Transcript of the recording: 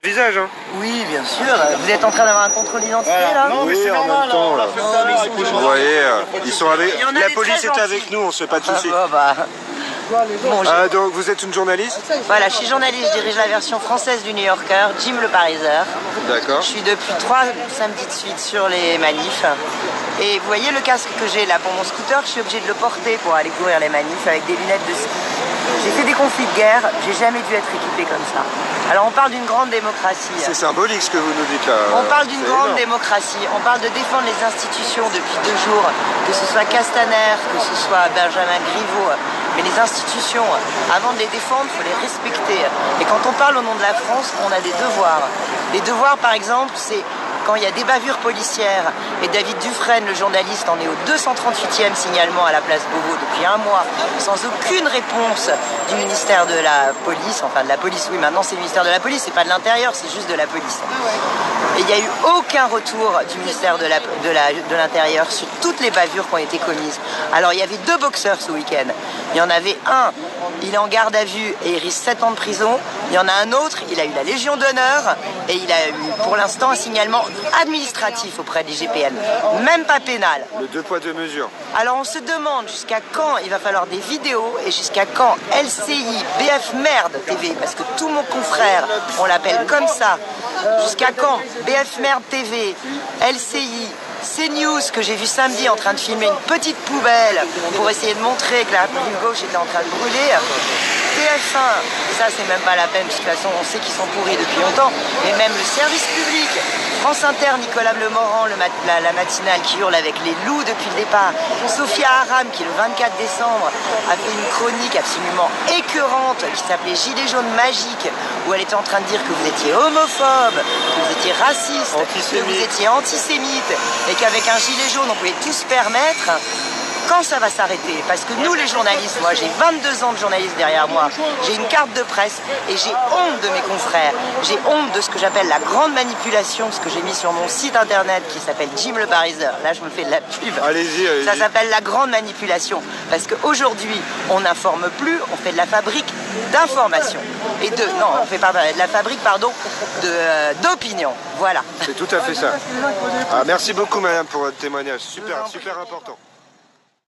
Visage, hein. Oui, bien sûr. Vous êtes en train d'avoir un contrôle d'identité là? Non, mais oui, en même temps, là. Vous voyez, ils sont avec... La police est avec nous, on se fait pas de soucis. Bon, donc vous êtes une journaliste? voilà, je suis journaliste, je dirige la version française du New Yorker, Jim le Pariseur. D'accord. Je suis depuis 3 samedis de suite sur les manifs. Et vous voyez le casque que j'ai là pour mon scooter, je suis obligée de le porter pour aller courir les manifs avec des lunettes de ski. J'ai fait des conflits de guerre, j'ai jamais dû être équipée comme ça. Alors on parle d'une grande démocratie. C'est symbolique ce que vous nous dites là. On parle d'une grande démocratie, on parle de défendre les institutions depuis 2 jours, que ce soit Castaner, que ce soit Benjamin Griveaux. Mais les institutions, avant de les défendre, il faut les respecter. Et quand on parle au nom de la France, on a des devoirs. Les devoirs, par exemple, c'est quand il y a des bavures policières, et David Dufresne, le journaliste, en est au 238e signalement à la place Beauvau depuis 1 mois, sans aucune réponse du ministère de la police, enfin de la police, oui, maintenant c'est le ministère de la police, c'est pas de l'intérieur, c'est juste de la police. Et il n'y a eu aucun retour du ministère de l'Intérieur sur toutes les bavures qui ont été commises. Alors il y avait 2 boxeurs ce week-end. Il y en avait un, il est en garde à vue et il risque 7 ans de prison. Il y en a un autre, il a eu la Légion d'honneur et il a eu pour l'instant un signalement administratif auprès des GPN, même pas pénal. Le 2 poids 2 mesures. Alors on se demande jusqu'à quand il va falloir des vidéos et jusqu'à quand LCI, BF Merde TV, parce que tout mon confrère, on l'appelle comme ça, jusqu'à quand BF Merde TV, LCI, CNews que j'ai vu samedi en train de filmer une petite poubelle pour essayer de montrer que la rive gauche était en train de brûler. TF1, ça c'est même pas la peine, de toute façon on sait qu'ils sont pourris depuis longtemps, mais même le service public, France Inter, Nicolas Blemorand, la matinale qui hurle avec les loups depuis le départ, Sophia Aram qui le 24 décembre a fait une chronique absolument écœurante qui s'appelait Gilets jaunes magiques, où elle était en train de dire que vous étiez homophobe, que vous étiez raciste, que vous étiez antisémite, et qu'avec un gilet jaune on pouvait tout se permettre. Quand ça va s'arrêter? Parce que nous les journalistes, moi j'ai 22 ans de journaliste derrière moi, j'ai une carte de presse et j'ai honte de mes confrères, j'ai honte de ce que j'appelle la grande manipulation, ce que j'ai mis sur mon site internet qui s'appelle Jim le Pariseur. Là je me fais de la pub. Allez-y, allez-y. Ça s'appelle la grande manipulation. Parce qu'aujourd'hui on n'informe plus, on fait de la fabrique d'information. Et non, on fait pas de la fabrique, pardon, d'opinion. Voilà. C'est tout à fait ça. Ah, merci beaucoup madame pour votre témoignage, super important.